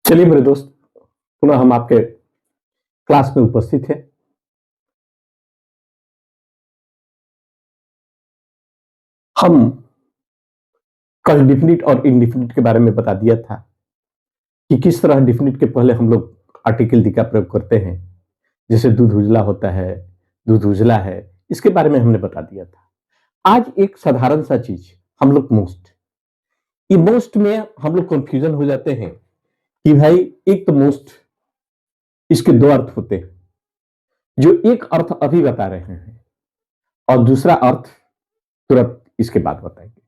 चलिए मेरे दोस्त, पुनः हम आपके क्लास में उपस्थित हैं। हम कल डिफिनिट और इंडिफिनिट के बारे में बता दिया था कि किस तरह डिफिनिट के पहले हम लोग आर्टिकल दी का प्रयोग करते हैं। जैसे दूध उजला होता है, दूध उजला है, इसके बारे में हमने बता दिया था। आज एक साधारण सा चीज हम लोग मोस्ट में हम लोग कंफ्यूजन हो जाते हैं कि भाई एक तो मोस्ट, इसके दो अर्थ होते हैं। जो एक अर्थ अभी बता रहे हैं और दूसरा अर्थ तुरंत इसके बाद बताएंगे।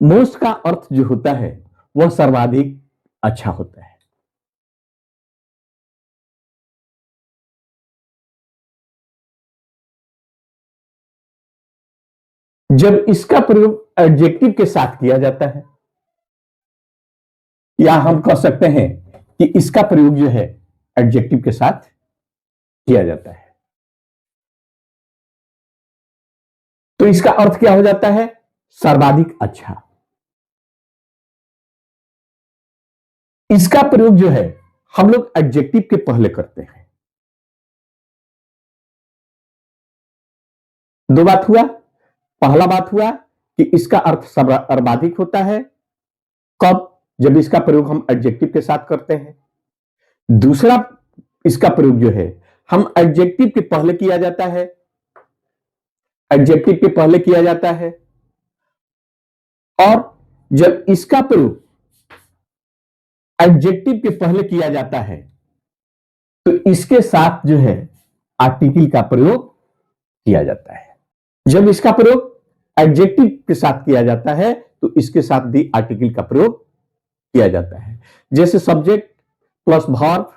मोस्ट का अर्थ जो होता है वह सर्वाधिक अच्छा होता है। जब इसका प्रयोग एडजेक्टिव के साथ किया जाता है, या हम कह सकते हैं कि इसका प्रयोग जो है एडजेक्टिव के साथ किया जाता है, तो इसका अर्थ क्या हो जाता है? सर्वाधिक अच्छा। इसका प्रयोग जो है हम लोग एडजेक्टिव के पहले करते हैं। दो बात हुआ। पहला बात हुआ कि इसका अर्थ सर्वाधिक होता है कब? जब इसका प्रयोग हम एडजेक्टिव के साथ करते हैं। दूसरा, इसका प्रयोग जो है हम एडजेक्टिव के पहले किया जाता है, एडजेक्टिव के पहले किया जाता है। और जब इसका प्रयोग एडजेक्टिव के पहले किया जाता है तो इसके साथ जो है आर्टिकल का प्रयोग किया जाता है। जब इसका प्रयोग एडजेक्टिव के साथ किया जाता है तो इसके साथ भी आर्टिकल का प्रयोग किया जाता है। जैसे subject plus verb,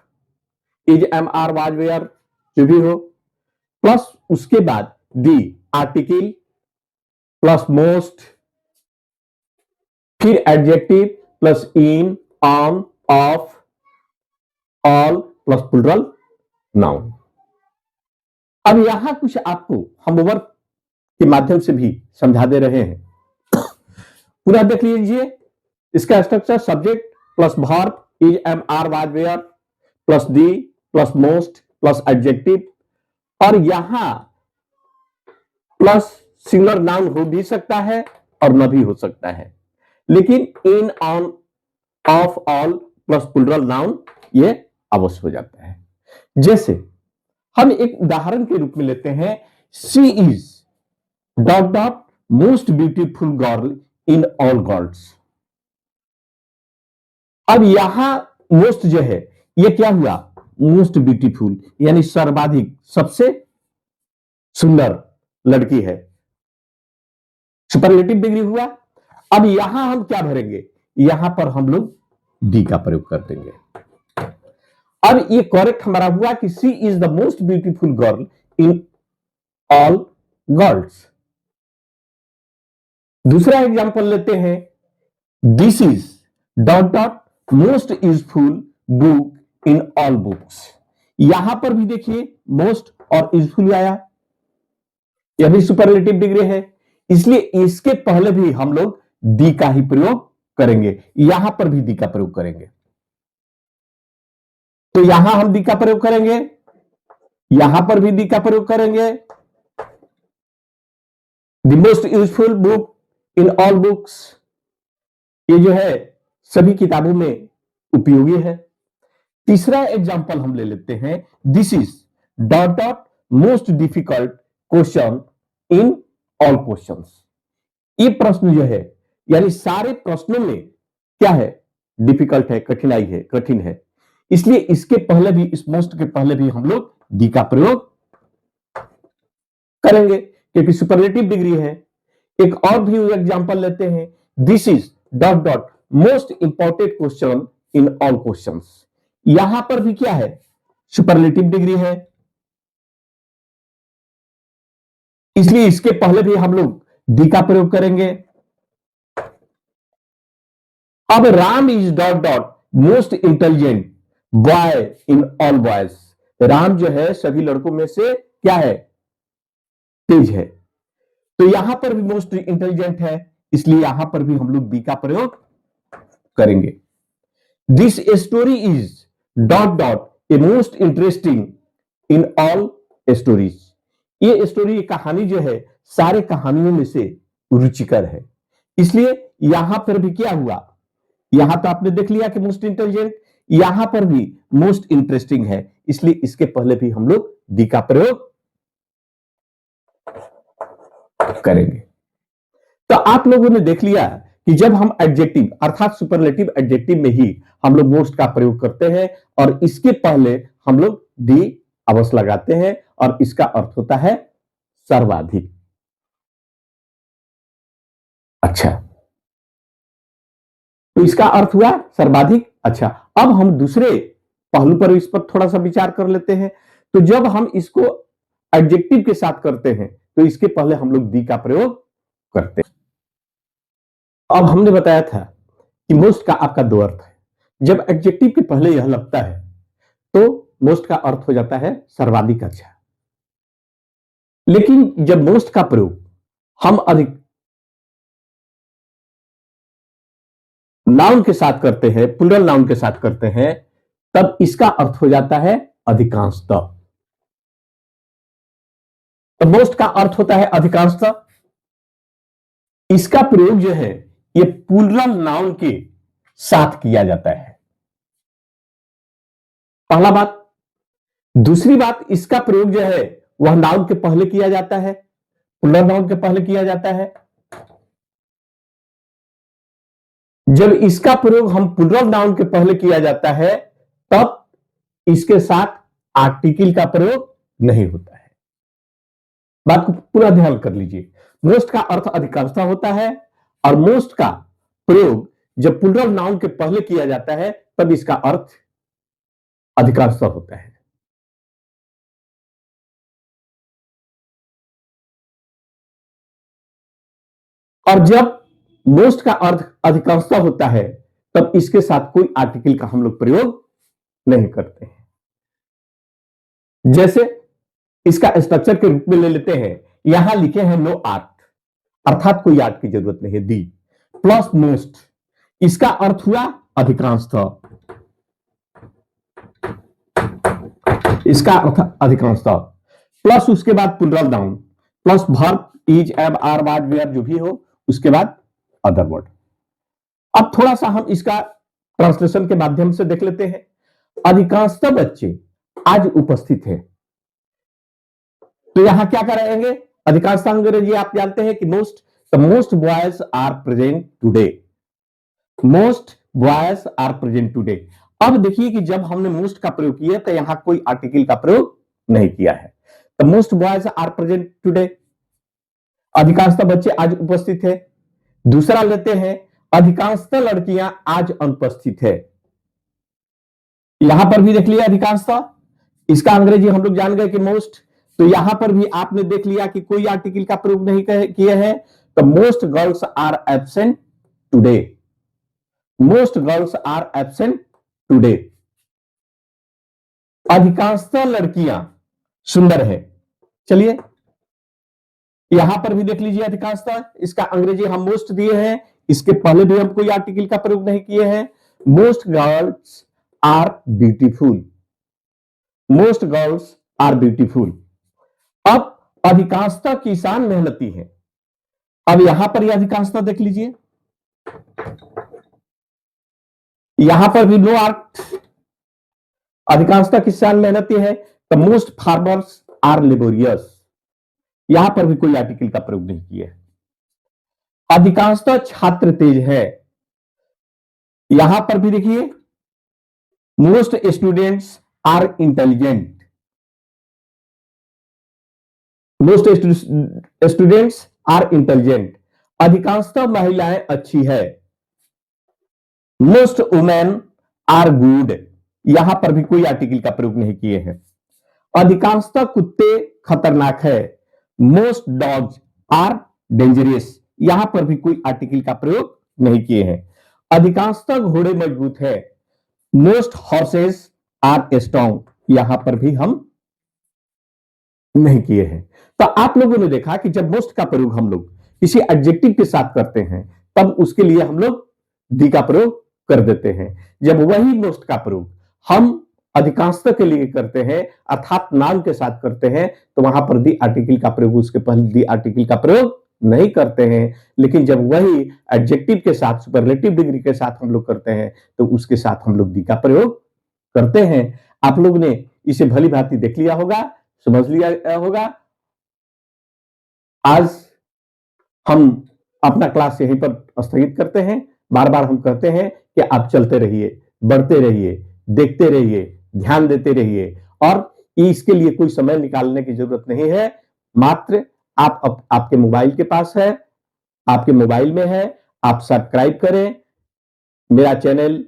is, am, are, was, were, जो भी हो, प्लस उसके बाद दी आर्टिकल प्लस मोस्ट, फिर adjective plus in, on, of, all plus plural noun. अब यहां कुछ आपको हम वर्क के माध्यम से भी समझा दे रहे हैं। पूरा देख लीजिए। इसका structure subject plus verb, is, am, are, was, were, plus the plus most plus adjective. और यहां प्लस सिंगुलर नाउन हो भी सकता है और न भी हो सकता है, लेकिन in, on, of, all plus plural noun ये अवश्य हो जाता है। जैसे हम एक उदाहरण के रूप में लेते हैं, she is dot dot most beautiful girl in all girls. अब यहां मोस्ट जो है ये क्या हुआ? मोस्ट ब्यूटीफुल, यानी सर्वाधिक, सबसे सुंदर लड़की है, सुपरलेटिव डिग्री हुआ। अब यहां हम क्या भरेंगे? यहां पर हम लोग डी का प्रयोग कर देंगे। अब ये करेक्ट हमारा हुआ कि she is the most beautiful girl in all girls. दूसरा एग्जांपल लेते हैं, this is dot dot most useful book in all books. यहां पर भी देखिए मोस्ट और यूजफुल आया, यह भी सुपरलेटिव डिग्री है, इसलिए इसके पहले भी हम लोग दी का ही प्रयोग करेंगे। यहां पर भी दी का प्रयोग करेंगे, तो यहां हम दी का प्रयोग करेंगे, यहां पर भी दी का प्रयोग करेंगे। The most useful book in all books, ये जो है सभी किताबों में उपयोगी है। तीसरा एग्जांपल हम ले लेते हैं, this is dot dot most difficult question in all questions. ये प्रश्न जो है, यानी सारे प्रश्नों में क्या है? डिफिकल्ट है, कठिनाई है, कठिन है, इसलिए इसके पहले भी, इस मोस्ट के पहले भी हम लोग डी का प्रयोग करेंगे क्योंकि सुपरलेटिव डिग्री है। एक और भी एग्जांपल लेते हैं, this is dot dot most important question in all questions. यहां पर भी क्या है? सुपरलेटिव डिग्री है, इसलिए इसके पहले भी हम लोग डी का प्रयोग करेंगे। अब Ram is dot dot most intelligent boy in all boys. Ram जो है सभी लड़कों में से क्या है? तेज है, तो यहां पर भी मोस्ट इंटेलिजेंट है, इसलिए यहां पर भी हम लोग बी का प्रयोग करेंगे। This story is dot dot a most interesting in all stories. ये स्टोरी, ये कहानी जो है सारे कहानियों में से रुचिकर है, इसलिए यहां पर भी क्या हुआ, यहां तो आपने देख लिया कि मोस्ट इंटेलिजेंट, यहां पर भी मोस्ट इंटरेस्टिंग है, इसलिए इसके पहले भी हम लोग दी का प्रयोग करेंगे। तो आप लोगों ने देख लिया कि जब हम एडजेक्टिव अर्थात सुपरलेटिव एडजेक्टिव में ही हम लोग मोस्ट का प्रयोग करते हैं और इसके पहले हम लोग दी अवश्य लगाते हैं और इसका अर्थ होता है सर्वाधिक। अच्छा, तो इसका अर्थ हुआ सर्वाधिक। अच्छा, अब हम दूसरे पहलू पर इस पर थोड़ा सा विचार कर लेते हैं। तो जब हम इसको एडजेक्टिव के साथ करते हैं तो इसके पहले हम लोग दी का प्रयोग करते हैं। अब हमने बताया था कि मोस्ट का आपका दो अर्थ है। जब एडजेक्टिव के पहले यह लगता है तो मोस्ट का अर्थ हो जाता है सर्वाधिक। अच्छा, लेकिन जब मोस्ट का प्रयोग हम अधिक नाउन के साथ करते हैं, प्लूरल नाउन के साथ करते हैं, तब इसका अर्थ हो जाता है अधिकांशतः। तो मोस्ट का अर्थ होता है अधिकांशतः। इसका प्रयोग जो है ये प्लूरल नाउन के साथ किया जाता है, पहला बात। दूसरी बात, इसका प्रयोग जो है वह नाउन के पहले किया जाता है, प्लूरल नाउन के पहले किया जाता है। जब इसका प्रयोग हम प्लूरल नाउन के पहले किया जाता है तब इसके साथ आर्टिकल का प्रयोग नहीं होता है। बात को पूरा ध्यान कर लीजिए। मोस्ट का अर्थ अधिकांशता होता है और मोस्ट का प्रयोग जब प्लूरल नाउन के पहले किया जाता है तब इसका अर्थ अधिकांशता होता है। और जब मोस्ट का अर्थ अधिकांशता होता है तब इसके साथ कोई आर्टिकल का हम लोग प्रयोग नहीं करते हैं। जैसे इसका स्ट्रक्चर के रूप में ले लेते हैं, यहां लिखे हैं नो आर्ट, अर्थात कोई आर्ट की जरूरत नहीं है। दी प्लस मोस्ट, इसका अर्थ हुआ अधिकांशतः, इसका अर्थ अधिकांशतः, प्लस उसके बाद plural noun, plus verb is, am, are, was, were जो भी हो, उसके बाद अदर वर्ड। अब थोड़ा सा हम इसका ट्रांसलेशन के माध्यम से देख लेते हैं। अधिकांशतः बच्चे आज उपस्थित है, तो यहां क्या करेंगे, अधिकांशतः अंग्रेजी आप जानते हैं कि most, the most boys are present today, most boys are present today. अब देखिए कि जब हमने मोस्ट का प्रयोग किया तो यहां कोई आर्टिकल का प्रयोग नहीं किया है। The most boys are present today, अधिकांशतः बच्चे आज उपस्थित है। दूसरा लेते हैं, अधिकांशतः लड़कियां आज अनुपस्थित है, यहां पर भी देख लिया अधिकांशतः, इसका अंग्रेजी हम लोग जान गए कि मोस्ट। तो यहां पर भी आपने देख लिया कि कोई आर्टिकल का प्रयोग नहीं किए हैं। तो most girls are absent today, most girls are absent today, अधिकांशतः लड़कियां सुंदर है। चलिए यहां पर भी देख लीजिए अधिकांशतः, इसका अंग्रेजी हम मोस्ट दिए हैं, इसके पहले भी हम कोई आर्टिकल का प्रयोग नहीं किए हैं। Most girls are beautiful, most girls are beautiful. अब अधिकांशतः किसान मेहनती है, अब यहां पर यह अधिकांशतः देख लीजिए, यहां पर भी नो आर्ट, अधिकांशतः किसान मेहनती है। The most farmers are laborious, यहां पर भी कोई आर्टिकल का प्रयोग नहीं किया है। अधिकांशतः छात्र तेज है, यहां पर भी देखिए most students are intelligent, most students are intelligent, अधिकांशतः महिलाएं अच्छी है। मोस्ट वुमेन आर गुड, यहां पर भी कोई आर्टिकल का प्रयोग नहीं किए हैं। अधिकांशतः कुत्ते खतरनाक है। मोस्ट डॉग्स आर डेंजरियस, यहां पर भी कोई आर्टिकल का प्रयोग नहीं किए हैं। अधिकांशतः घोड़े मजबूत है। मोस्ट हॉर्सेस आर स्ट्रॉन्ग, यहां पर भी हम नहीं किए हैं। तो आप लोगों ने देखा कि जब मोस्ट का प्रयोग हम लोग किसी एडजेक्टिव के साथ करते हैं तब उसके लिए हम लोग दी का प्रयोग कर देते हैं। जब वही मोस्ट का प्रयोग हम अधिकांशतः के लिए करते हैं अर्थात नाउन के साथ करते हैं, तो वहां पर दी आर्टिकल का प्रयोग, उसके पहले दी आर्टिकल का प्रयोग नहीं करते हैं। लेकिन जब वही एडजेक्टिव के साथ सुपरलेटिव डिग्री के साथ हम लोग करते हैं तो उसके साथ हम लोग दी का प्रयोग करते हैं। आप लोग ने इसे भली भांति देख लिया होगा, समझ लिया होगा। आज हम अपना क्लास यहीं पर स्थगित करते हैं। बार बार हम कहते हैं कि आप चलते रहिए, बढ़ते रहिए, देखते रहिए, ध्यान देते रहिए, और इसके लिए कोई समय निकालने की जरूरत नहीं है। मात्र आपके मोबाइल के पास है, आपके मोबाइल में है, आप सब्सक्राइब करें मेरा channel,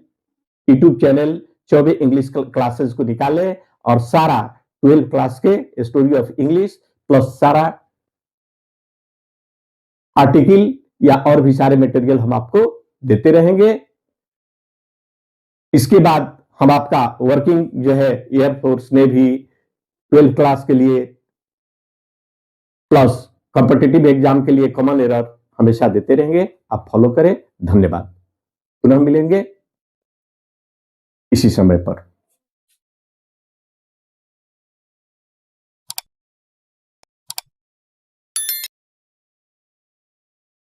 YouTube channel Choubey English classes को निकालें और सारा 12 क्लास के स्टोरी ऑफ इंग्लिश प्लस सारा आर्टिकल या और भी सारे मटेरियल हम आपको देते रहेंगे। इसके बाद हम आपका वर्किंग जो है एयरफोर्स ने भी 12 क्लास के लिए प्लस कॉम्पिटिटिव एग्जाम के लिए कॉमन एरर हमेशा देते रहेंगे। आप फॉलो करें। धन्यवाद। पुनः मिलेंगे इसी समय पर।